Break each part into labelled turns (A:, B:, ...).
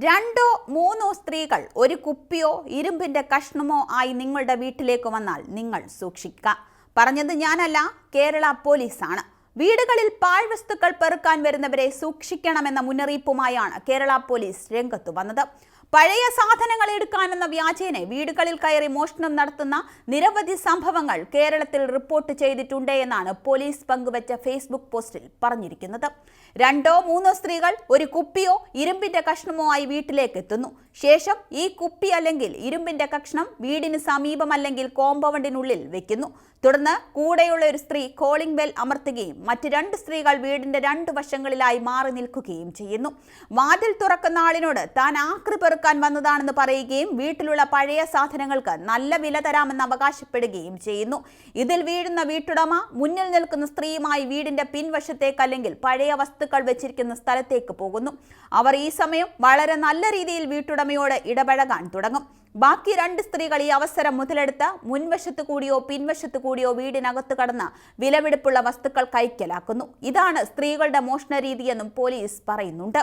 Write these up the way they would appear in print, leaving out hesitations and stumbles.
A: രണ്ടോ മൂന്നോ സ്ത്രീകൾ ഒരു കുപ്പിയോ ഇരുമ്പിന്റെ കഷ്ണമോ ആയി നിങ്ങളുടെ വീട്ടിലേക്ക് വന്നാൽ നിങ്ങൾ സൂക്ഷിക്കുക. പറഞ്ഞത് ഞാനല്ല, കേരള പോലീസാണ്. വീടുകളിൽ പാഴ്വസ്തുക്കൾ പെറുക്കാൻ വരുന്നവരെ സൂക്ഷിക്കണമെന്ന മുന്നറിയിപ്പുമായാണ് കേരള പോലീസ് രംഗത്തു വന്നത്. പഴയ സാധനങ്ങൾ എടുക്കാനെന്ന വ്യാജേന വീടുകളിൽ കയറി മോഷണം നടത്തുന്ന നിരവധി സംഭവങ്ങൾ കേരളത്തിൽ റിപ്പോർട്ട് ചെയ്തിട്ടുണ്ട് എന്നാണ് പോലീസ് പങ്കുവച്ച ഫേസ്ബുക്ക് പോസ്റ്റിൽ പറഞ്ഞിരിക്കുന്നത്. രണ്ടോ മൂന്നോ സ്ത്രീകൾ ഒരു കുപ്പിയോ ഇരുമ്പിന്റെ കഷ്ണമോ ആയി വീട്ടിലേക്ക് എത്തുന്നു. ശേഷം ഈ കുപ്പി അല്ലെങ്കിൽ ഇരുമ്പിന്റെ കഷ്ണം വീടിന് സമീപം അല്ലെങ്കിൽ കോമ്പൗണ്ടിനുള്ളിൽ വെക്കുന്നു. തുടർന്ന് കൂടെയുള്ള ഒരു സ്ത്രീ കോളിംഗ് ബെൽ അമർത്തുകയും മറ്റ് രണ്ട് സ്ത്രീകൾ വീടിന്റെ രണ്ടു വശങ്ങളിലായി മാറി നിൽക്കുകയും ചെയ്യുന്നു. വാതിൽ തുറക്കുന്ന ആളിനോട് താൻ ആക്രി പെറുക്കാൻ വന്നതാണെന്ന് പറയുകയും വീട്ടിലുള്ള പഴയ സാധനങ്ങൾക്ക് നല്ല വില തരാമെന്ന് അവകാശപ്പെടുകയും ചെയ്യുന്നു. ഇതിൽ വീഴുന്ന വീട്ടുടമ മുന്നിൽ നിൽക്കുന്ന സ്ത്രീയുമായി വീടിന്റെ പിൻവശത്തേക്ക് അല്ലെങ്കിൽ പഴയ വസ്തുക്കൾ വെച്ചിരിക്കുന്ന സ്ഥലത്തേക്ക് പോകുന്നു. അവർ ഈ സമയം വളരെ നല്ല രീതിയിൽ വീട്ടുടമയോട് ഇടപഴകാൻ തുടങ്ങും. ബാക്കി രണ്ട് സ്ത്രീകൾ ഈ അവസരം മുതലെടുത്ത് മുൻവശത്തു കൂടിയോ പിൻവശത്തു കൂടിയോ വീടിനകത്ത് കടന്ന് വിലപിടിപ്പുള്ള വസ്തുക്കൾ കൈക്കലാക്കുന്നു. ഇതാണ് സ്ത്രീകളുടെ മോഷണ രീതിയെന്നും പോലീസ് പറയുന്നുണ്ട്.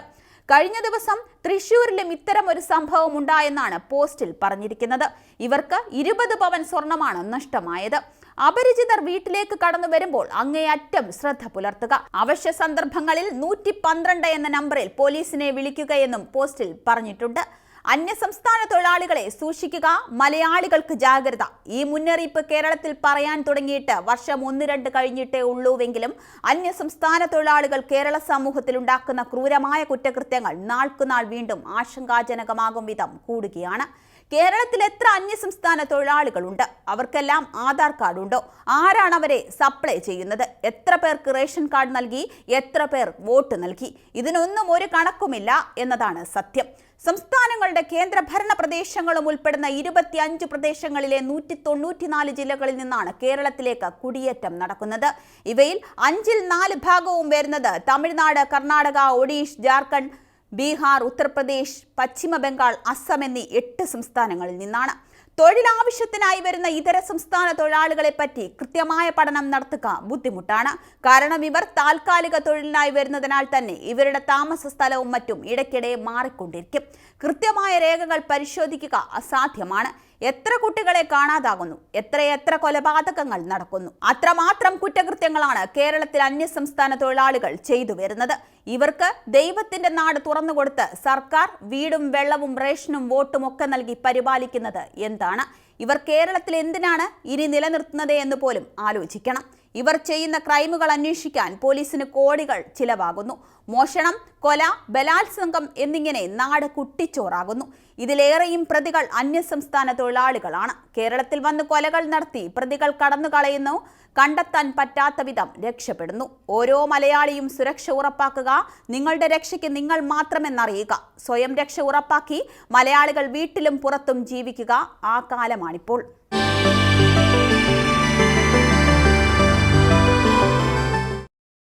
A: കഴിഞ്ഞ ദിവസം തൃശൂരിലും ഇത്തരം ഒരു സംഭവം ഉണ്ടായെന്നാണ് പോസ്റ്റിൽ പറഞ്ഞിരിക്കുന്നത്. ഇവർക്ക് 20 പവൻ സ്വർണമാണ് നഷ്ടമായത്. അപരിചിതർ വീട്ടിലേക്ക് കടന്നു വരുമ്പോൾ അങ്ങേയറ്റം ശ്രദ്ധ പുലർത്തുക. അവശ്യ സന്ദർഭങ്ങളിൽ 112 എന്ന നമ്പറിൽ പോലീസിനെ വിളിക്കുകയെന്നും പോസ്റ്റിൽ പറഞ്ഞിട്ടുണ്ട്. അന്യസംസ്ഥാന തൊഴിലാളികളെ സൂക്ഷിക്കുക, മലയാളികൾക്ക് ജാഗ്രത. ഈ മുന്നറിയിപ്പ് കേരളത്തിൽ പറയാൻ തുടങ്ങിയിട്ട് വർഷം 1-2 കഴിഞ്ഞിട്ടേ ഉള്ളൂവെങ്കിലും അന്യസംസ്ഥാന തൊഴിലാളികൾ കേരള സമൂഹത്തിൽ ഉണ്ടാക്കുന്ന ക്രൂരമായ കുറ്റകൃത്യങ്ങൾ നാൾക്കുനാൾ വീണ്ടും ആശങ്കാജനകമാകും വിധം കൂടുകയാണ്. കേരളത്തിൽ എത്ര അന്യസംസ്ഥാന തൊഴിലാളികളുണ്ട്? അവർക്കെല്ലാം ആധാർ കാർഡ് ഉണ്ടോ? ആരാണ് അവരെ സപ്ലൈ ചെയ്യുന്നത്? എത്ര പേർക്ക് റേഷൻ കാർഡ് നൽകി? എത്ര പേർ വോട്ട് നൽകി? ഇതിനൊന്നും ഒരു കണക്കുമില്ല എന്നതാണ് സത്യം. സംസ്ഥാനങ്ങളുടെ കേന്ദ്രഭരണ പ്രദേശങ്ങളും ഉൾപ്പെടുന്ന 25 പ്രദേശങ്ങളിലെ 194 ജില്ലകളിൽ നിന്നാണ് കേരളത്തിലേക്ക് കുടിയേറ്റം നടക്കുന്നത്. ഇവയിൽ 5-ൽ 4 ഭാഗവും വരുന്നത് തമിഴ്നാട്, കർണാടക, ഒഡീഷ, ജാർഖണ്ഡ്, ബീഹാർ, ഉത്തർപ്രദേശ്, പശ്ചിമ ബംഗാൾ, അസം എന്നീ 8 സംസ്ഥാനങ്ങളിൽ നിന്നാണ്. തൊഴിലാവശ്യത്തിനായി വരുന്ന ഇതര സംസ്ഥാന തൊഴിലാളികളെ പറ്റി കൃത്യമായ പഠനം നടത്തുക ബുദ്ധിമുട്ടാണ്. കാരണം ഇവർ താൽക്കാലിക തൊഴിലിനായി വരുന്നതിനാൽ തന്നെ ഇവരുടെ താമസ സ്ഥലവും മറ്റും ഇടയ്ക്കിടെ മാറിക്കൊണ്ടിരിക്കും. കൃത്യമായ രേഖകൾ പരിശോധിക്കുക അസാധ്യമാണ്. എത്ര കുട്ടികളെ കാണാതാകുന്നു, എത്രയെത്ര കൊലപാതകങ്ങൾ നടക്കുന്നു. അത്രമാത്രം കുറ്റകൃത്യങ്ങളാണ് കേരളത്തിൽ അന്യസംസ്ഥാന തൊഴിലാളികൾ ചെയ്തു വരുന്നത്. ഇവർക്ക് ദൈവത്തിന്റെ നാട് തുറന്നുകൊടുത്ത് സർക്കാർ വീടും വെള്ളവും റേഷനും വോട്ടും ഒക്കെ നൽകി പരിപാലിക്കുന്നത് എന്താണ്? ഇവർ കേരളത്തിൽ എന്തിനാണ് ഇനി നിലനിർത്തുന്നത് എന്ന് പോലും ആലോചിക്കണം. ഇവർ ചെയ്യുന്ന ക്രൈമുകൾ അന്വേഷിക്കാൻ പോലീസിന് കോടികൾ ചിലവാകുന്നു. മോഷണം, കൊല, ബലാത്സംഗം എന്നിങ്ങനെ നാട് കുട്ടിച്ചോറാകുന്നു. ഇതിലേറെയും പ്രതികൾ അന്യസംസ്ഥാന തൊഴിലാളികളാണ്. കേരളത്തിൽ വന്ന് കൊലകൾ നടത്തി പ്രതികൾ കടന്നു കളയുന്നു, കണ്ടെത്താൻ പറ്റാത്ത വിധം രക്ഷപ്പെടുന്നു. ഓരോ മലയാളിയും സുരക്ഷ ഉറപ്പാക്കുക. നിങ്ങളുടെ രക്ഷയ്ക്ക് നിങ്ങൾ മാത്രമെന്നറിയുക. സ്വയം രക്ഷ ഉറപ്പാക്കി മലയാളികൾ വീട്ടിലും പുറത്തും ജീവിക്കുക. ആ കാലമാണിപ്പോൾ.